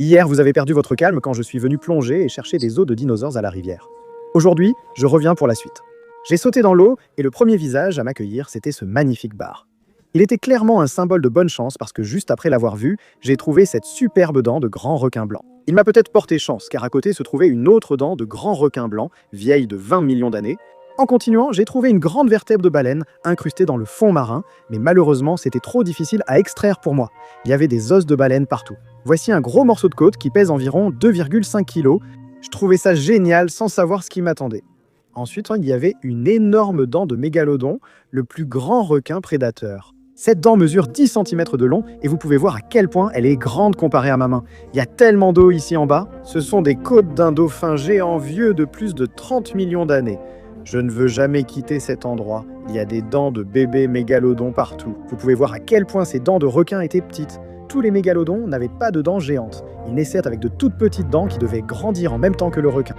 Hier, vous avez perdu votre calme quand je suis venu plonger et chercher des os de dinosaures à la rivière. Aujourd'hui, je reviens pour la suite. J'ai sauté dans l'eau et le premier visage à m'accueillir, c'était ce magnifique bar. Il était clairement un symbole de bonne chance parce que juste après l'avoir vu, j'ai trouvé cette superbe dent de grand requin blanc. Il m'a peut-être porté chance car à côté se trouvait une autre dent de grand requin blanc, vieille de 20 millions d'années. En continuant, j'ai trouvé une grande vertèbre de baleine incrustée dans le fond marin, mais malheureusement, c'était trop difficile à extraire pour moi. Il y avait des os de baleine partout. Voici un gros morceau de côte qui pèse environ 2,5 kg. Je trouvais ça génial sans savoir ce qui m'attendait. Ensuite, il y avait une énorme dent de mégalodon, le plus grand requin prédateur. Cette dent mesure 10 cm de long et vous pouvez voir à quel point elle est grande comparée à ma main. Il y a tellement d'eau ici en bas. Ce sont des côtes d'un dauphin géant vieux de plus de 30 millions d'années. Je ne veux jamais quitter cet endroit. Il y a des dents de bébés mégalodons partout. Vous pouvez voir à quel point ces dents de requin étaient petites. Tous les mégalodons n'avaient pas de dents géantes. Ils naissaient avec de toutes petites dents qui devaient grandir en même temps que le requin.